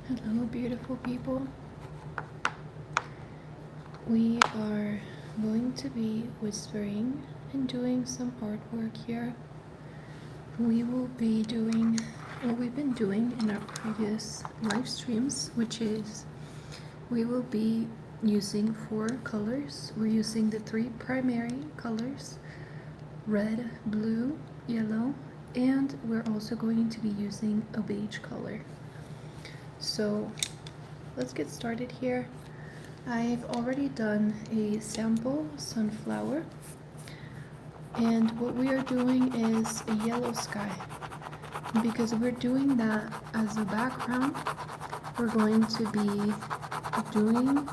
Hello, beautiful people. We are going to be whispering and doing some artwork here. We will be doing what we've been doing in our previous live streams, which is we will be using 4 colors. We're using the 3 primary colors: red, blue, yellow, and we're also going to be using a beige color. So let's get started here. I've already done a sample sunflower, and what we are doing is a yellow sky. Because we're doing that as a background, we're going to be doing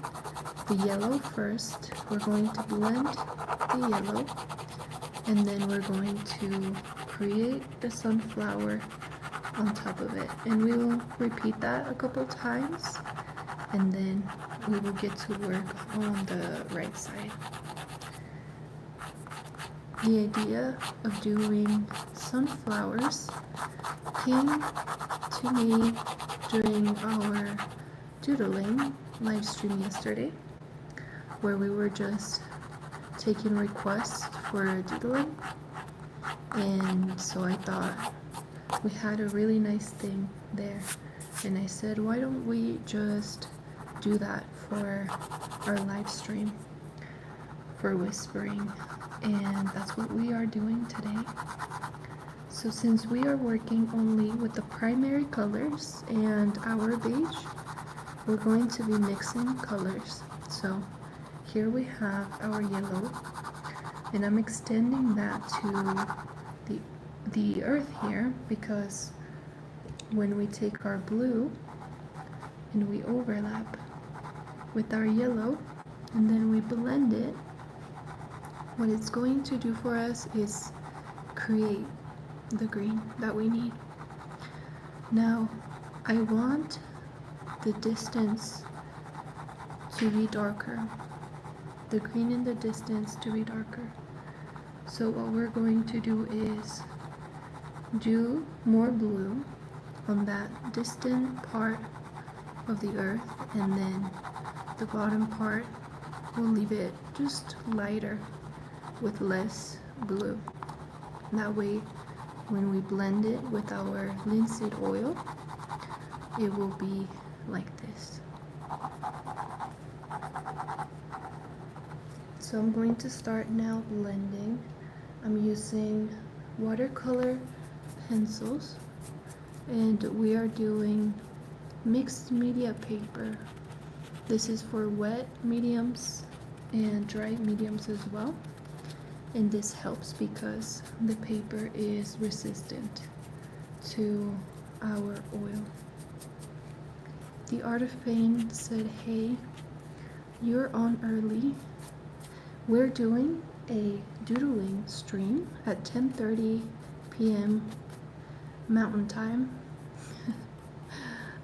the yellow first. We're going to blend the yellow, and then we're going to create the sunflower on top of it. And we will repeat that a couple times, and then we will get to work on the right side. The idea of doing sunflowers came to me during our doodling live stream yesterday, where we were just taking requests for doodling, and so I thought we had a really nice thing there, and I said, why don't we just do that for our live stream for whispering? And that's what we are doing today. So since we are working only with the primary colors and our beige, we're going to be mixing colors. So here we have our yellow, and I'm extending that to the earth here, because when we take our blue and we overlap with our yellow and then we blend it, what it's going to do for us is create the green that we need. Now, I want the distance to be darker, the green in the distance to be darker. So what we're going to do is do more blue on that distant part of the earth, and then the bottom part we'll leave it just lighter with less blue. That way, when we blend it with our linseed oil, it will be like this. So I'm going to start now blending. I'm using watercolor pencils, and we are doing mixed media paper. This is for wet mediums and dry mediums as well. And this helps because the paper is resistant to our oil. The Art of Pain said, hey, you're on early. We're doing a doodling stream at 10:30 p.m. Mountain Time.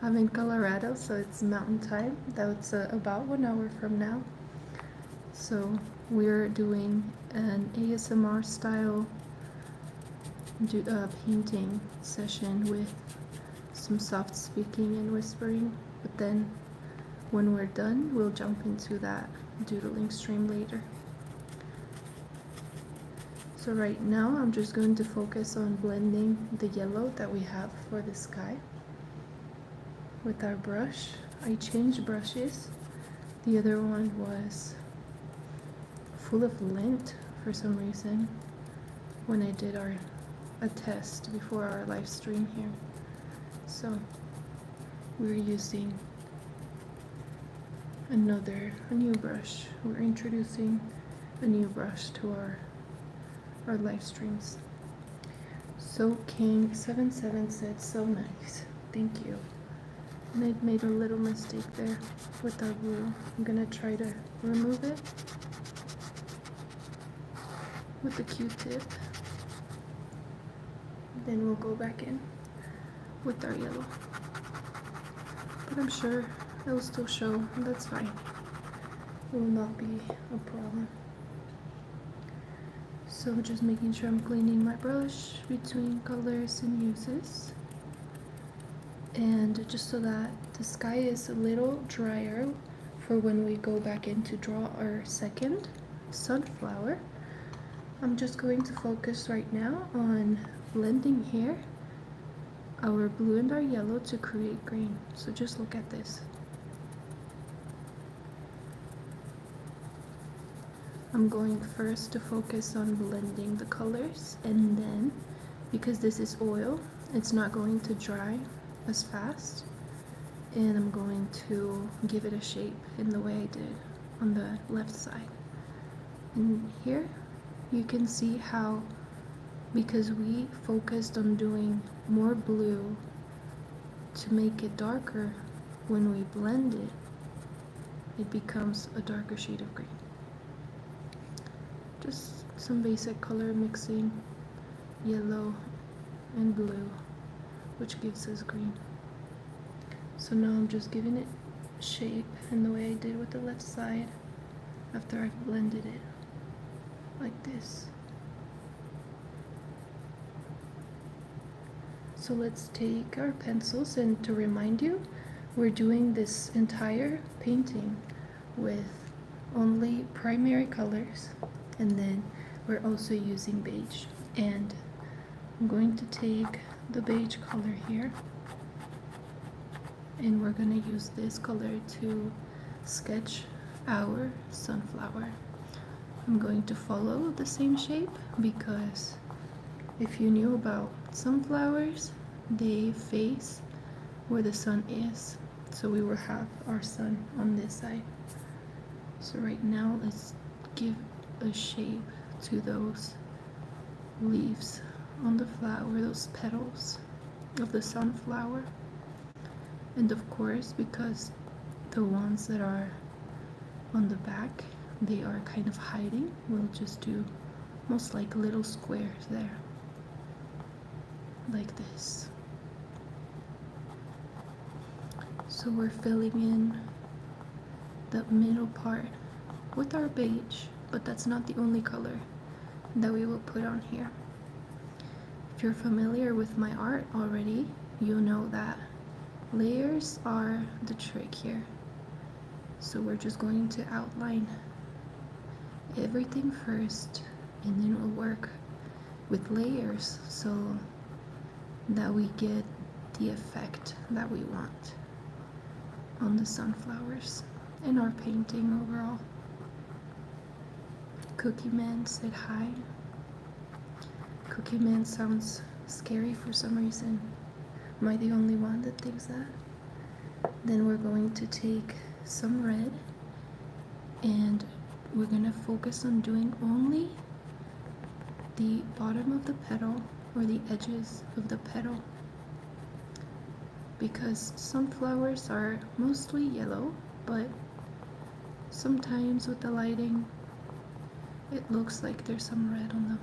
I'm in Colorado, so it's Mountain Time. That's about 1 hour from now. So we're doing an ASMR style painting session with some soft speaking and whispering, but then when we're done, we'll jump into that doodling stream later. So right now I'm just going to focus on blending the yellow that we have for the sky with our brush. I changed brushes. The other one was full of lint for some reason when I did a test before our live stream here. So we're using a new brush. We're introducing a new brush to our live streams. So King77 said, so nice, thank you. And I made a little mistake there with our glue. I'm gonna try to remove it with the Q-tip. Then we'll go back in with our yellow. But I'm sure it will still show, and that's fine. It will not be a problem. So just making sure I'm cleaning my brush between colors and uses. And just so that the sky is a little drier for when we go back in to draw our second sunflower, I'm just going to focus right now on blending here our blue and our yellow to create green. So just look at this. I'm going first to focus on blending the colors, and then because this is oil, it's not going to dry as fast, and I'm going to give it a shape in the way I did on the left side. And here you can see how, because we focused on doing more blue to make it darker, when we blend it, it becomes a darker shade of green. Just some basic color mixing, yellow and blue, which gives us green. So now I'm just giving it shape in the way I did with the left side after I've blended it, like this. So let's take our pencils, and to remind you, we're doing this entire painting with only primary colors, and then we're also using beige. And I'm going to take the beige color here, and we're going to use this color to sketch our sunflower. I'm going to follow the same shape because if you knew about sunflowers, they face where the sun is. So we will have our sun on this side. So right now, let's give a shape to those leaves on the flower, those petals of the sunflower. And of course, because the ones that are on the back, they are kind of hiding, we'll just do most like little squares there, like this. So we're filling in the middle part with our beige, but that's not the only color that we will put on here. If you're familiar with my art already, you'll know that layers are the trick here. So we're just going to outline everything first, and then we'll work with layers so that we get the effect that we want on the sunflowers in our painting overall. Cookie Man said hi. Cookie Man sounds scary for some reason. Am I the only one that thinks that? Then we're going to take some red, and we're going to focus on doing only the bottom of the petal or the edges of the petal, because sunflowers are mostly yellow, but sometimes with the lighting it looks like there's some red on them,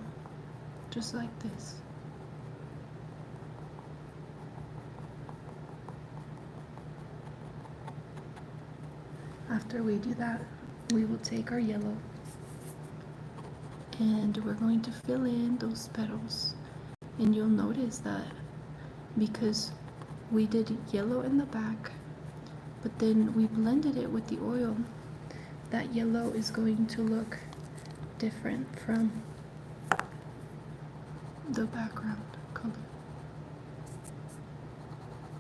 just like this. After we do that, we will take our yellow, and we're going to fill in those petals. And you'll notice that because we did yellow in the back, but then we blended it with the oil, that yellow is going to look different from the background color,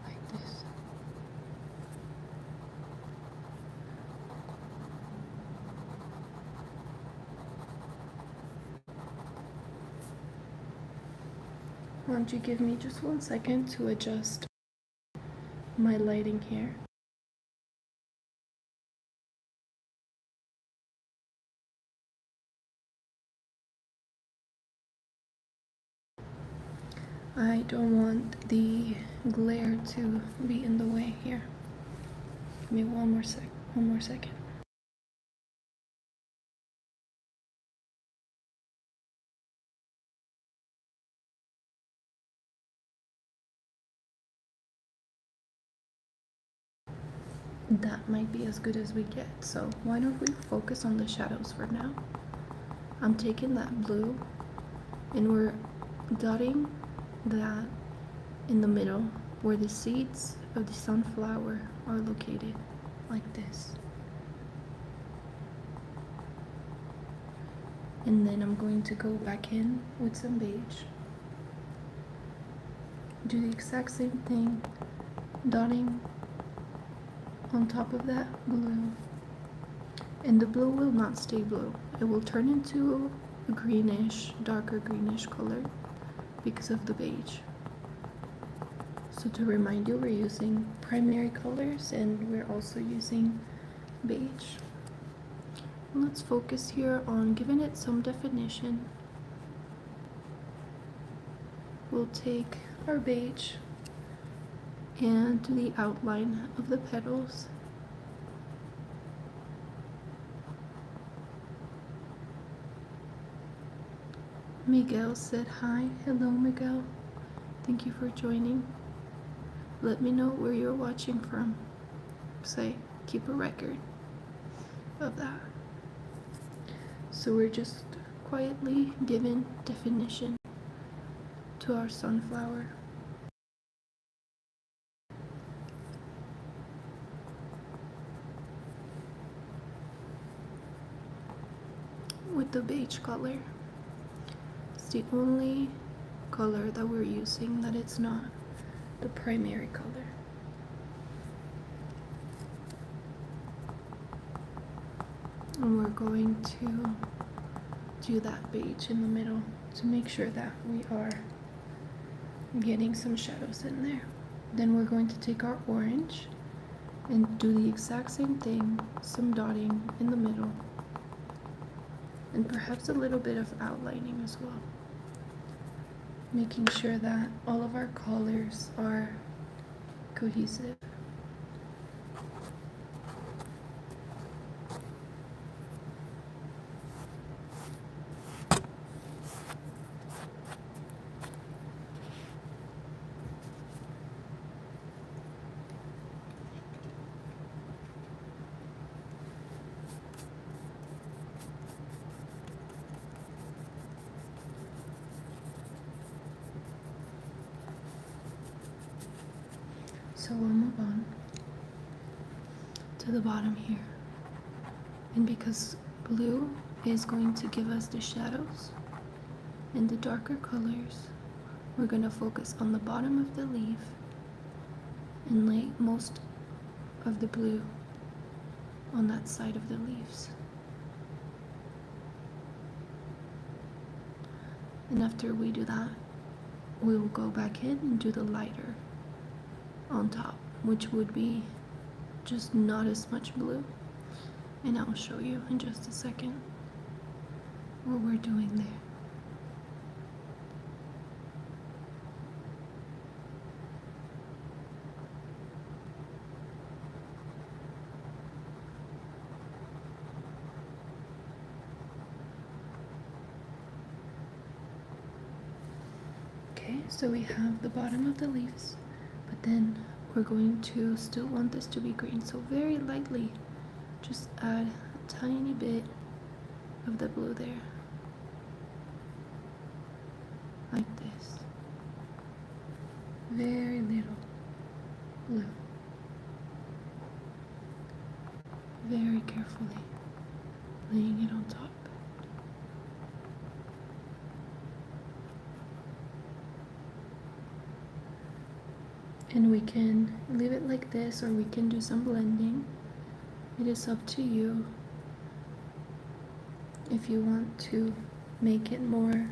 like this. Why don't you give me just 1 second to adjust my lighting here. I don't want the glare to be in the way here. Give me one more second. That might be as good as we get, so why don't we focus on the shadows for now. I'm taking that blue and we're dotting that in the middle where the seeds of the sunflower are located, like this. And then I'm going to go back in with some beige. Do the exact same thing, dotting on top of that blue. And the blue will not stay blue. It will turn into a greenish, darker greenish color because of the beige. So to remind you, we're using primary colors and we're also using beige. Let's focus here on giving it some definition. We'll take our beige and do the outline of the petals. Miguel said hi. Hello, Miguel. Thank you for joining. Let me know where you're watching from, so I keep a record of that. So we're just quietly giving definition to our sunflower. With the beige color. It's the only color that we're using that it's not the primary color. And we're going to do that beige in the middle to make sure that we are getting some shadows in there. Then we're going to take our orange and do the exact same thing, some dotting in the middle, and perhaps a little bit of outlining as well, making sure that all of our colors are cohesive. So we'll move on to the bottom here. And because blue is going to give us the shadows and the darker colors, we're going to focus on the bottom of the leaf and lay most of the blue on that side of the leaves. And after we do that, we will go back in and do the lighter on top, which would be just not as much blue. And I'll show you in just a second what we're doing there. Okay, so we have the bottom of the leaves, but then we're going to still want this to be green, so very lightly just add a tiny bit of the blue there, like this. Very little blue. Very carefully laying it on top. And we can leave it like this, or we can do some blending. It is up to you if you want to make it more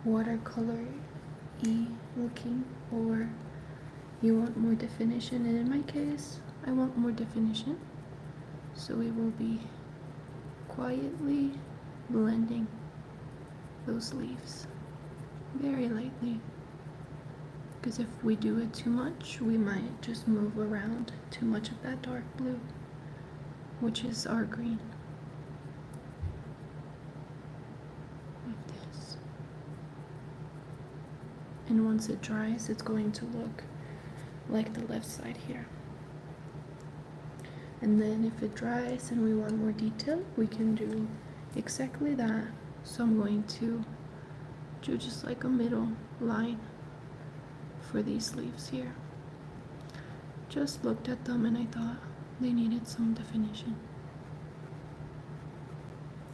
watercolor-y looking, or you want more definition. And in my case, I want more definition, so we will be quietly blending those leaves very lightly, because if we do it too much, we might just move around too much of that dark blue, which is our green. Like this. And once it dries, it's going to look like the left side here. And then if it dries and we want more detail, we can do exactly that. So I'm going to do just like a middle line for these leaves here, just looked at them and I thought they needed some definition.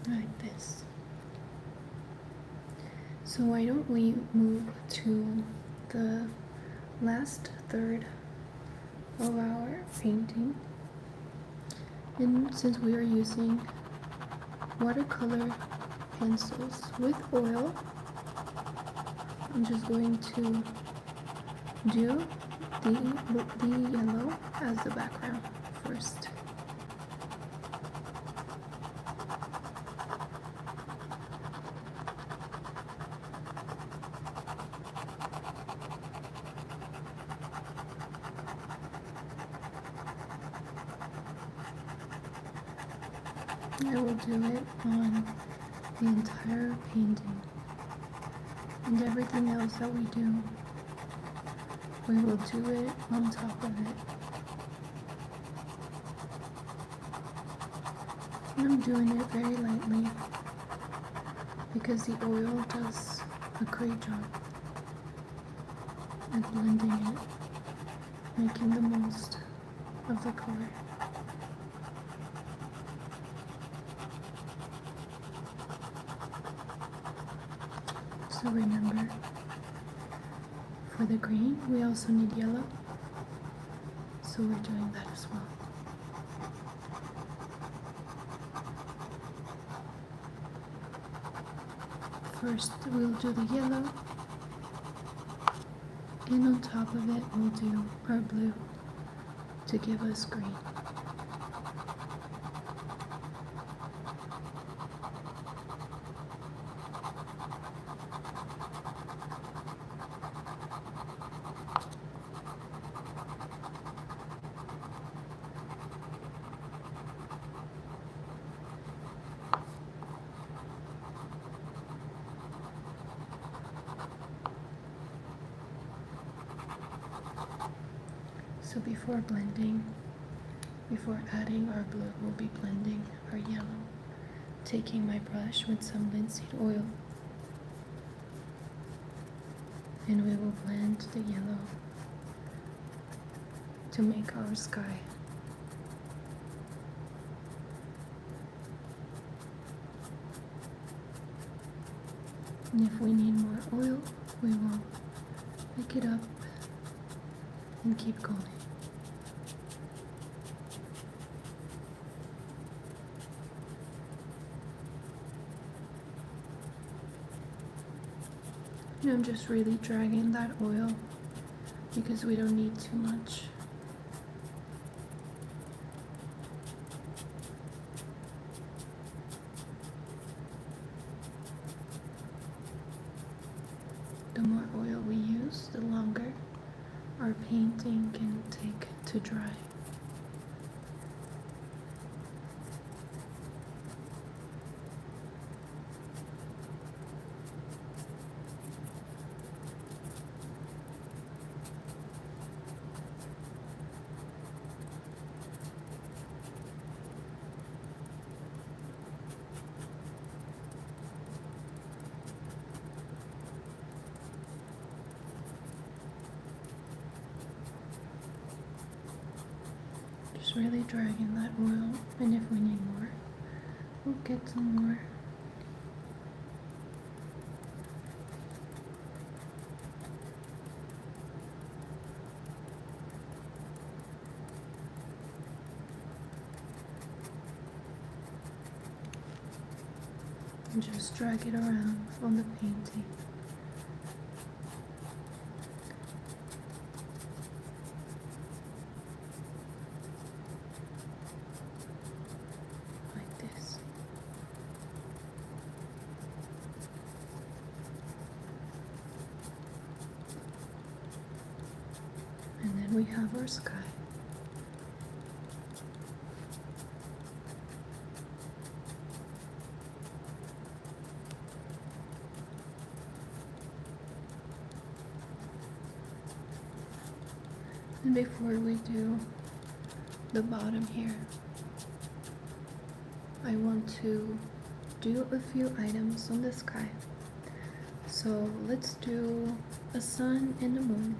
Like this. So why don't we move to the last third of our painting. And since we are using watercolor pencils with oil, I'm just going to do the yellow as the background first. I will do it on the entire painting, and everything else that we do, we will do it on top of it. And I'm doing it very lightly because the oil does a great job at blending it, making the most of the color. So remember, for the green, we also need yellow, so we're doing that as well. First, we'll do the yellow, and on top of it, we'll do our blue to give us green. So before adding our blue, we'll be blending our yellow, taking my brush with some linseed oil, and we will blend the yellow to make our sky. And if we need more oil, we will pick it up and keep going. And I'm just really dragging that oil because we don't need too much. The more oil we use, the longer our painting can take to dry. Just really dragging that oil, and if we need more, we'll get some more. And just drag it around on the painting. And then we have our sky. And before we do the bottom here, I want to do a few items on the sky. So let's do a sun and a moon.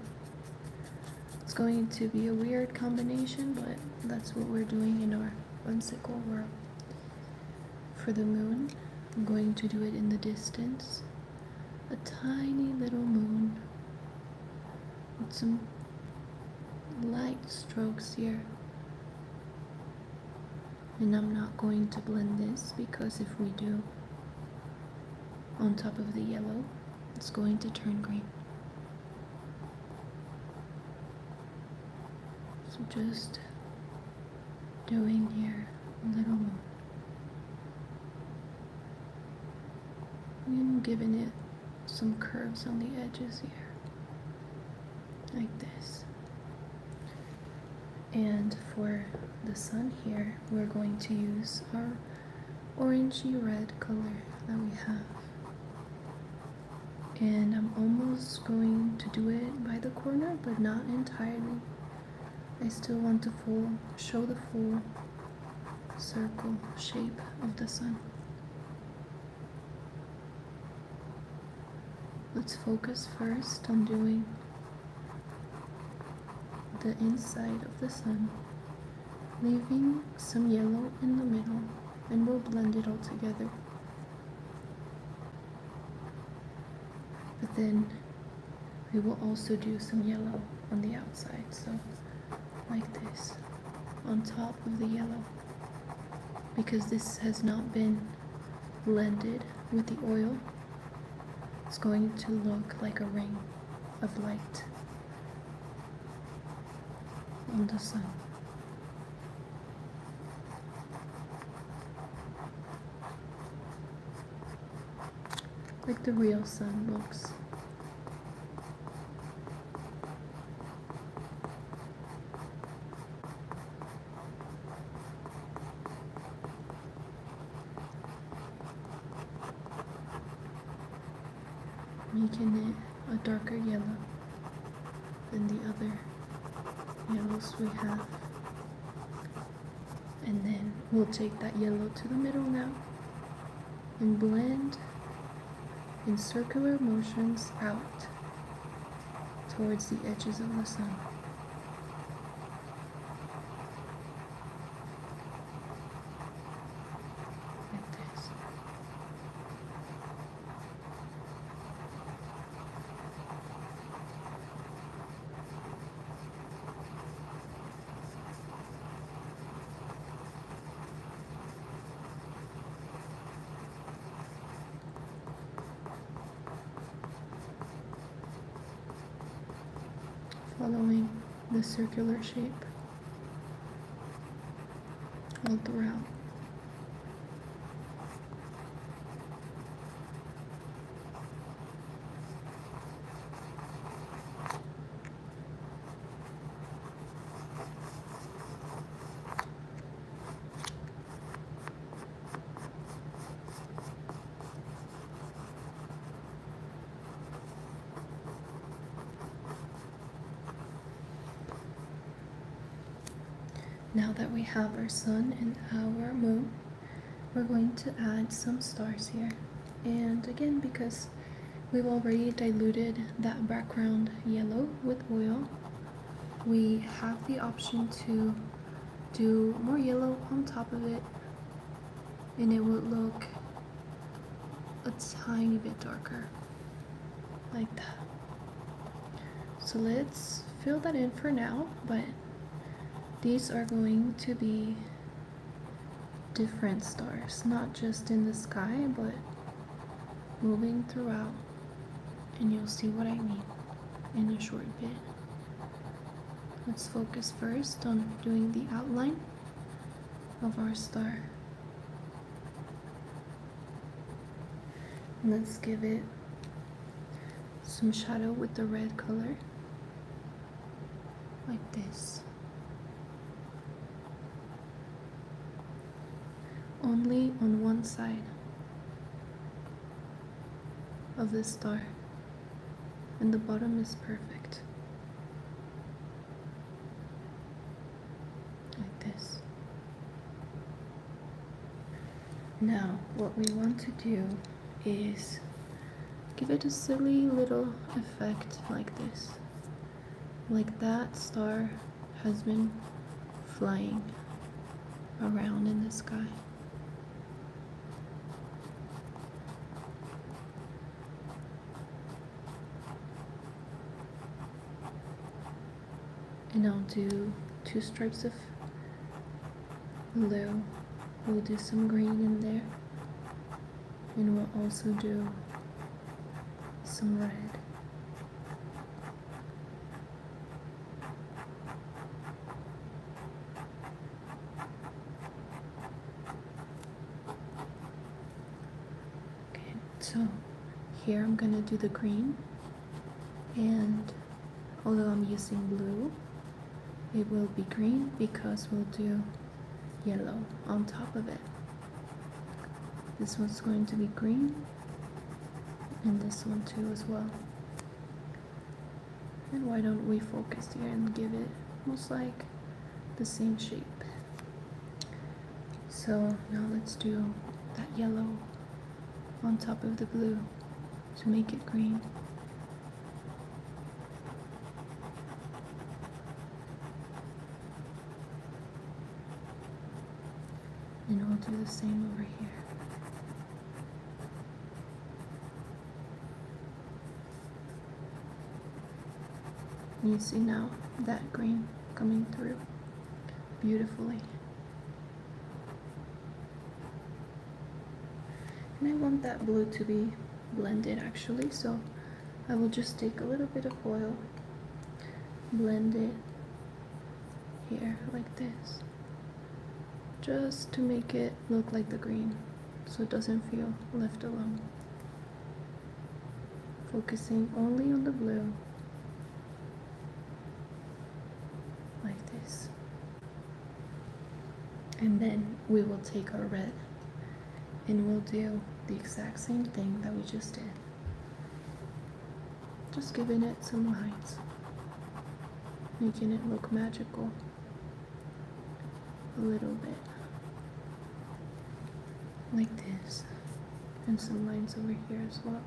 It's going to be a weird combination, but that's what we're doing in our Whimsical world. For the moon, I'm going to do it in the distance. A tiny little moon with some light strokes here. And I'm not going to blend this because if we do on top of the yellow, it's going to turn green. So just doing here a little moon. And giving it some curves on the edges here, like this. And for the sun here, we're going to use our orangey red color that we have. And I'm almost going to do it by the corner, but not entirely. I still want to show the full circle shape of the sun. Let's focus first on doing the inside of the sun, leaving some yellow in the middle, and we'll blend it all together. But then we will also do some yellow on the outside, so like this, on top of the yellow, because this has not been blended with the oil. It's going to look like a ring of light on the sun. Like the real sun looks. Making it a darker yellow than the other yellows we have. And then we'll take that yellow to the middle now and blend in circular motions out towards the edges of the sun. Like this. Following the circular shape all throughout. Now that we have our sun and our moon, we're going to add some stars here. And again, because we've already diluted that background yellow with oil, we have the option to do more yellow on top of it, and it will look a tiny bit darker, like that. So let's fill that in for now, but these are going to be different stars, not just in the sky, but moving throughout, and you'll see what I mean in a short bit. Let's focus first on doing the outline of our star. Let's give it some shadow with the red color, like this. Only on one side of the star, and the bottom is perfect, like this. Now what we want to do is give it a silly little effect like this. like that star has been flying around in the sky. And I'll do 2 stripes of blue. We'll do some green in there. And we'll also do some red. Okay, so here I'm gonna do the green, and although I'm using blue, it will be green because we'll do yellow on top of it. This one's going to be green, and this one too as well. And why don't we focus here and give it almost like the same shape. So now let's do that yellow on top of the blue to make it green. And we'll do the same over here. You see now that green coming through beautifully. And I want that blue to be blended actually, so I will just take a little bit of oil, blend it here like this, just to make it look like the green so it doesn't feel left alone. Focusing only on the blue. Like this. And then we will take our red and we'll do the exact same thing that we just did. Just giving it some lines, making it look magical a little bit. Like this. And some lines over here as well.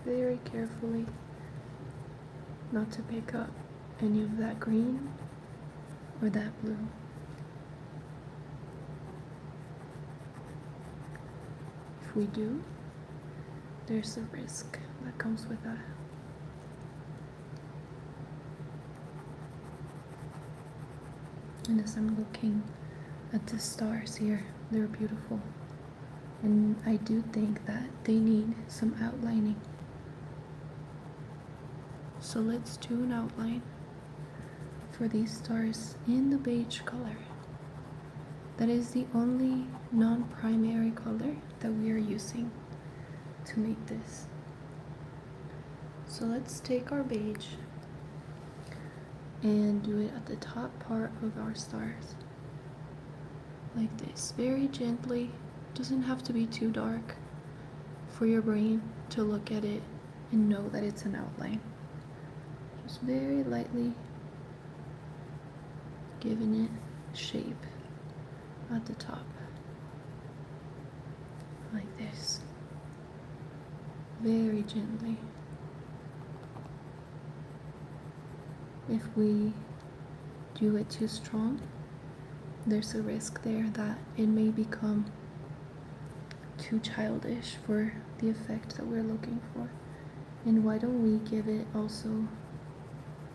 Very carefully, not to pick up any of that green or that blue. If we do, there's a risk that comes with that. And as I'm looking at the stars here, they're beautiful. And I do think that they need some outlining. So let's do an outline for these stars in the beige color. That is the only non-primary color that we are using to make this. So let's take our beige and do it at the top part of our stars. Like this, very gently. Doesn't have to be too dark for your brain to look at it and know that it's an outline. Just very lightly giving it shape at the top, like this, very gently. If we do it too strong, there's a risk there that it may become too childish for the effect that we're looking for. And why don't we give it also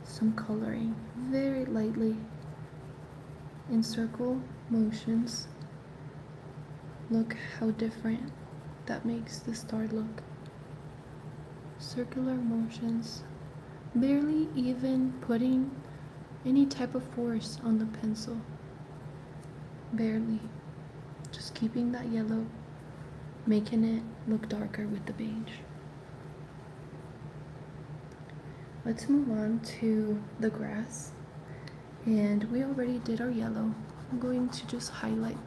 some coloring very lightly in circle motions. Look how different that makes the star look. Circular motions, barely even putting any type of force on the pencil. Barely. Just keeping that yellow, making it look darker with the beige. Let's move on to the grass. And we already did our yellow. I'm going to just highlight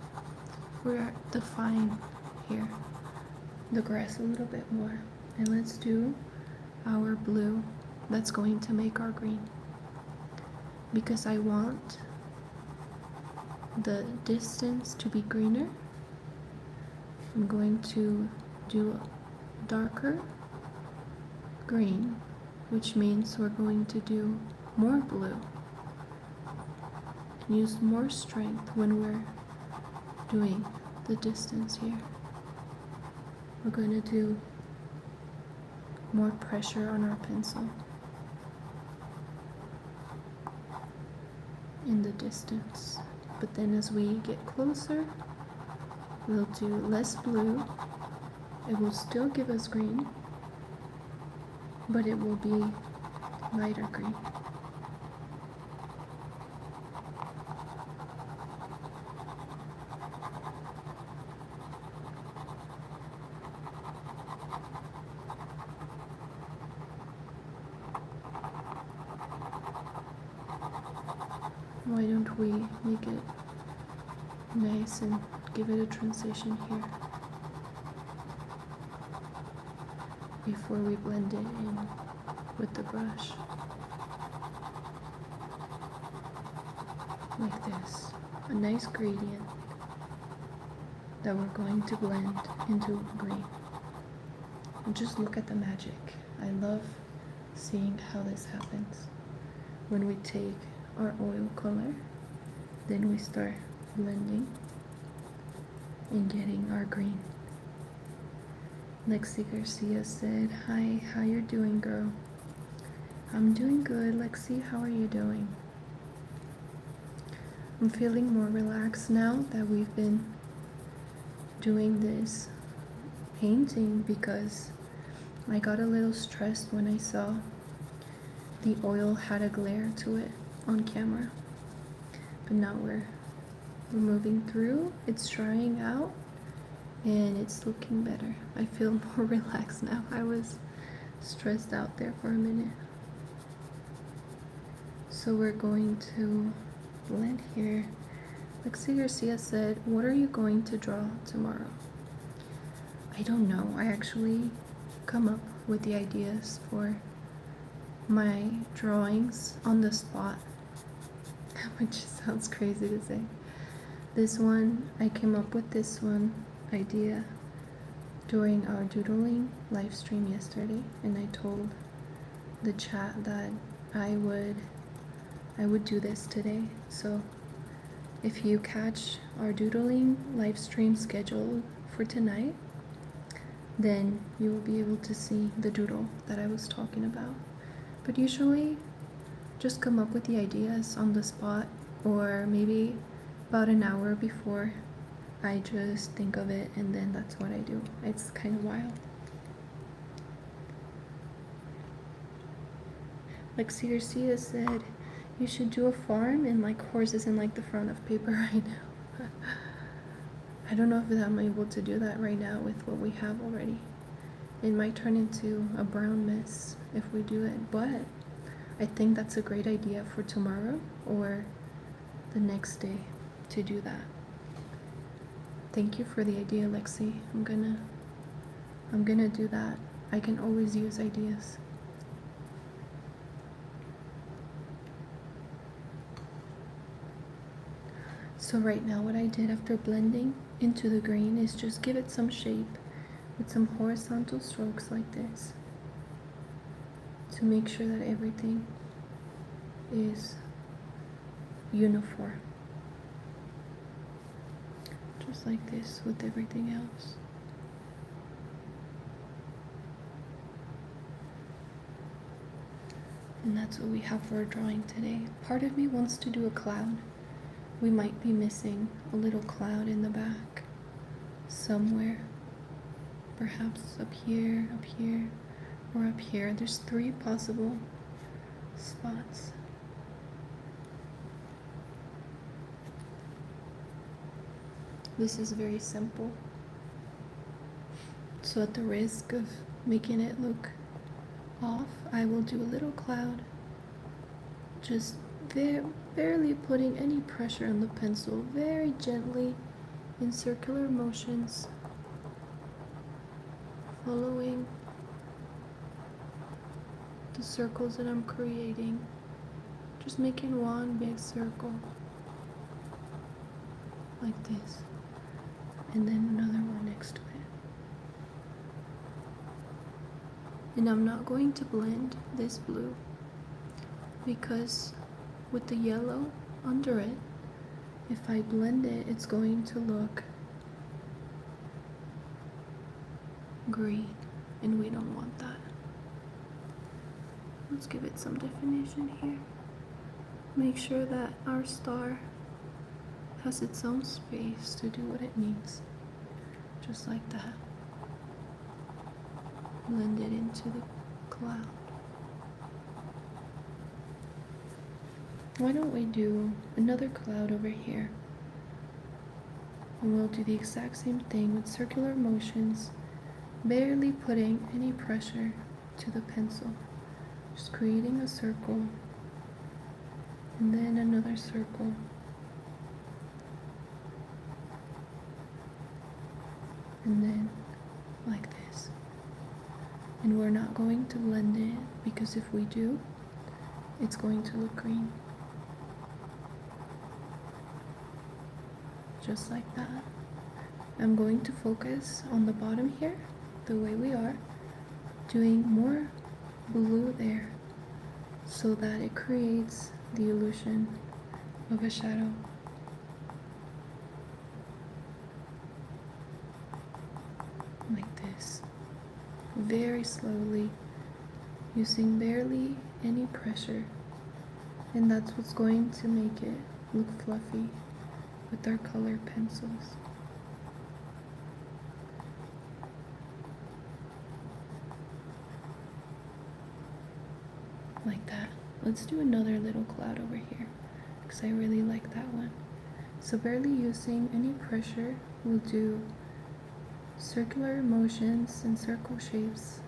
or define here the grass a little bit more. And let's do our blue that's going to make our green. Because I want the distance to be greener, I'm going to do a darker green which means we're going to do more blue and use more strength when we're doing the distance here. We're going to do more pressure on our pencil in the distance. But then as we get closer, we'll do less blue. It will still give us green, but it will be lighter green. Why don't we make it nice and give it a transition here before we blend it in with the brush, like this, a nice gradient that we're going to blend into green. And just look at the magic. I love seeing how this happens. When we take our oil color, then we start blending and getting our green. Lexi Garcia said, "Hi, how you doing, girl?" I'm doing good. Lexi, how are you doing? I'm feeling more relaxed now that we've been doing this painting, because I got a little stressed when I saw the oil had a glare to it on camera. But now we're moving through, it's drying out, and it's looking better. I feel more relaxed now. I was stressed out there for a minute. So we're going to blend here. Lexi Garcia said, "What are you going to draw tomorrow?" I don't know. I actually come up with the ideas for my drawings on the spot, which sounds crazy to say. This one, I came up with this one idea during our doodling live stream yesterday, and I told the chat that I would do this today. So if you catch our doodling live stream scheduled for tonight, then you will be able to see the doodle that I was talking about. But usually just come up with the ideas on the spot, or maybe about an hour before. I just think of it, and then that's what I do. It's kind of wild. Lexi Garcia said, "You should do a farm and like horses in like the front of paper right now." I don't know if I'm able to do that right now with what we have already. It might turn into a brown mess if we do it, but I think that's a great idea for tomorrow or the next day to do that. Thank you for the idea, Lexi. I'm gonna do that. I can always use ideas. So right now what I did after blending into the green is just give it some shape with some horizontal strokes like this to make sure that everything is uniform. Just like this with everything else. And that's what we have for our drawing today. Part of me wants to do a cloud. We might be missing a little cloud in the back somewhere. Perhaps up here, or up here. There's 3 possible spots. This is very simple. So at the risk of making it look off, I will do a little cloud. Just barely putting any pressure on the pencil, very gently in circular motions, following the circles that I'm creating, just making one big circle like this, and then another one next to it. And I'm not going to blend this blue because with the yellow under it, if I blend it, it's going to look green, and we don't want that. Let's give it some definition here. Make sure that our star has its own space to do what it needs. Just like that. Blend it into the cloud. Why don't we do another cloud over here? And we'll do the exact same thing with circular motions, barely putting any pressure to the pencil. Just creating a circle, and then another circle. And then like this. And we're not going to blend it because if we do, it's going to look green. Just like that. I'm going to focus on the bottom here, the way we are, doing more blue there so that it creates the illusion of a shadow. Like this. Very slowly, using barely any pressure, and that's what's going to make it look fluffy with our color pencils. Like that. Let's do another little cloud over here because I really like that one. So barely using any pressure, we'll do circular motions and circle shapes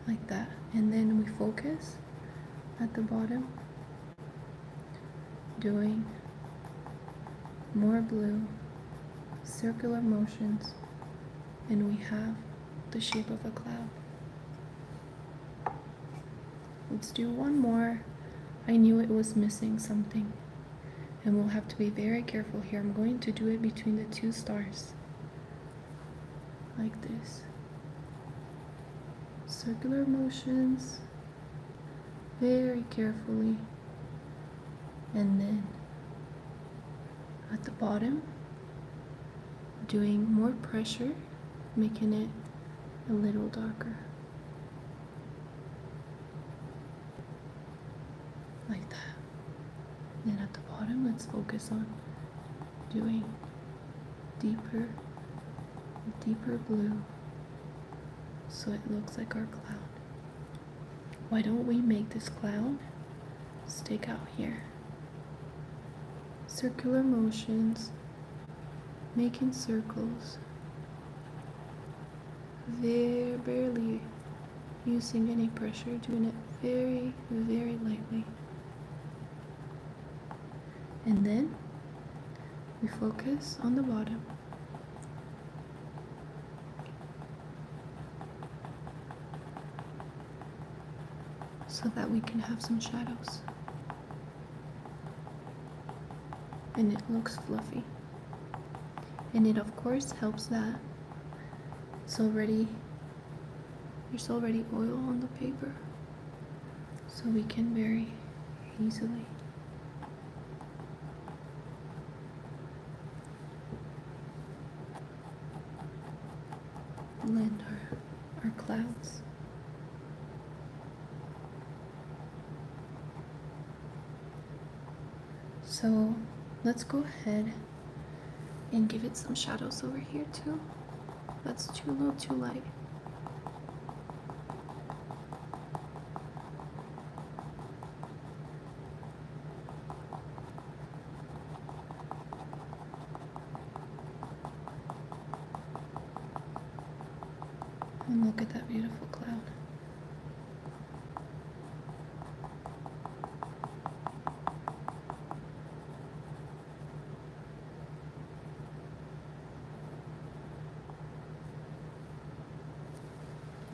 like that, and then we focus at the bottom doing more blue circular motions, and we have the shape of a cloud. Let's do one more. I knew it was missing something, and we'll have to be very careful here. I'm going to do it between the two stars. Like this. Circular motions, very carefully, and then at the bottom, doing more pressure, making it a little darker. Like that. Then at the bottom, let's focus on doing deeper blue so it looks like our cloud. Why don't we make this cloud stick out here? Circular motions, making circles, barely using any pressure, doing it very, very lightly. And then we focus on the bottom. So that we can have some shadows. And it looks fluffy. And it of course helps that there's already oil on the paper. So we can very easily blend our clouds. So let's go ahead and give it some shadows over here too. That's a little too light. And look at that beautiful cloud.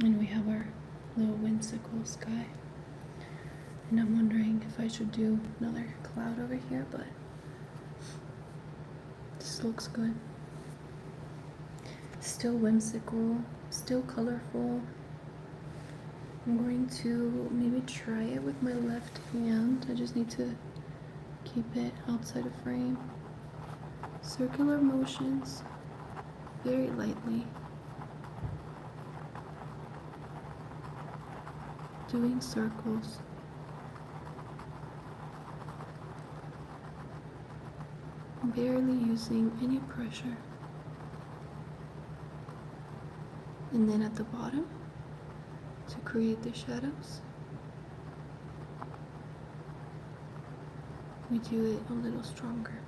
And we have our little whimsical sky. And I'm wondering if I should do another cloud over here, but this looks good. Still whimsical, still colorful, I'm going to maybe try it with my left hand. I just need to keep it outside of frame. Circular motions, very lightly. Doing circles. Barely using any pressure. And then at the bottom, to create the shadows, we do it a little stronger.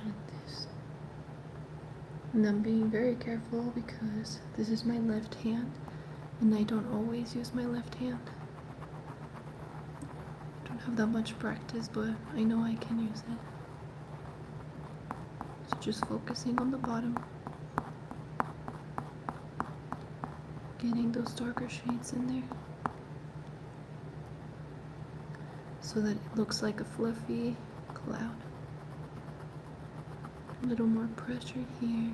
Like this. And I'm being very careful because this is my left hand and I don't always use my left hand. I don't have that much practice, but I know I can use it. So just focusing on the bottom, getting those darker shades in there so that it looks like a fluffy cloud. A little more pressure here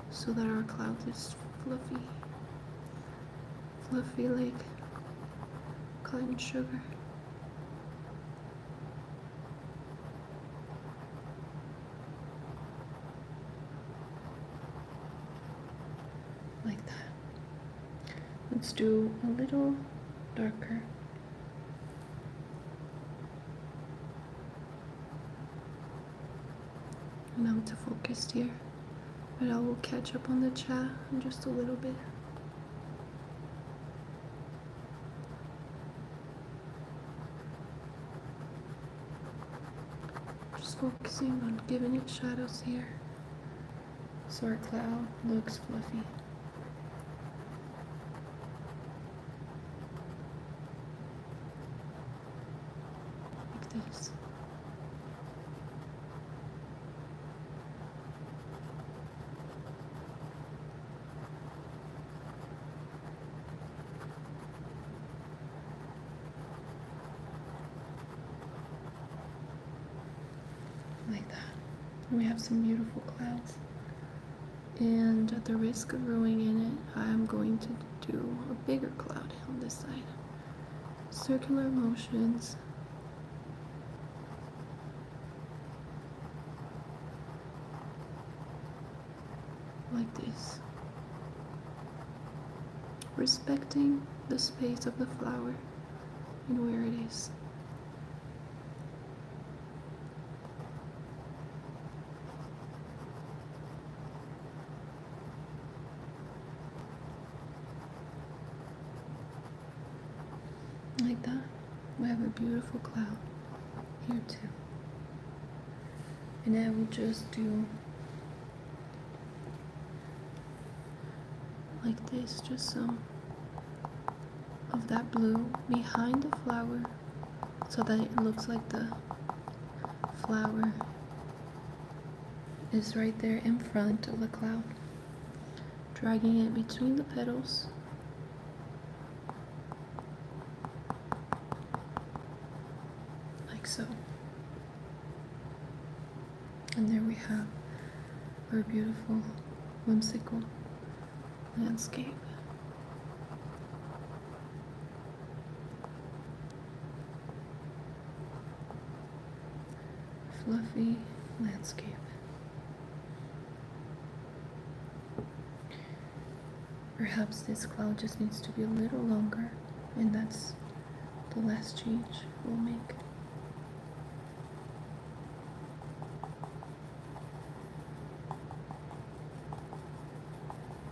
so that our cloud is fluffy. Fluffy like cotton sugar. Like that. Let's do a little darker. And I'm too focused here, but I will catch up on the chat in just a little bit. Just focusing on giving it shadows here so our cloud looks fluffy. Like this. Like that. We have some beautiful clouds. And at the risk of ruining it, I'm going to do a bigger cloud on this side. Circular motions. Like this. Respecting the space of the flower and where it is. Like that. We have a beautiful cloud here too. And I will just do like this, just some of that blue behind the flower so that it looks like the flower is right there in front of the cloud. Dragging it between the petals. Like so. And there we have our beautiful, whimsical landscape. Fluffy landscape. Perhaps this cloud just needs to be a little longer, and that's the last change we'll make.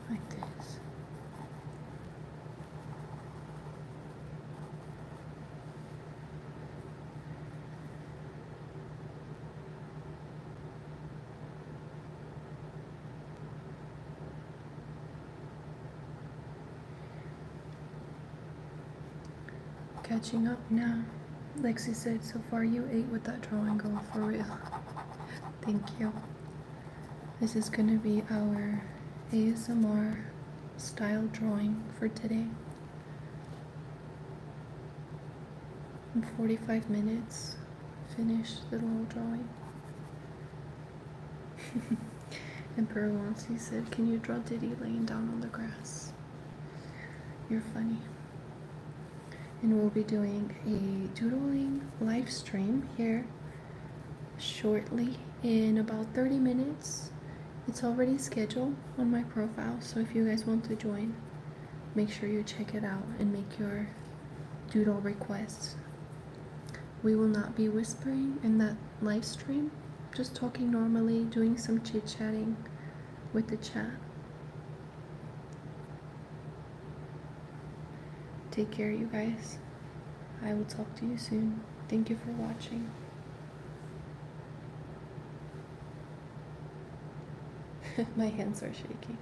Like this. Catching up now. Lexi said, so far you ate with that drawing girl, for real. Thank you. This is gonna be our ASMR style drawing for today. In 45 minutes, finish the little drawing. Emperor Wansi said, "Can you draw Diddy laying down on the grass?" You're funny. And we'll be doing a doodling live stream here shortly in about 30 minutes. It's already scheduled on my profile, so if you guys want to join, make sure you check it out and make your doodle requests. We will not be whispering in that live stream, just talking normally, doing some chit-chatting with the chat. Take care, you guys. I will talk to you soon. Thank you for watching. My hands are shaking.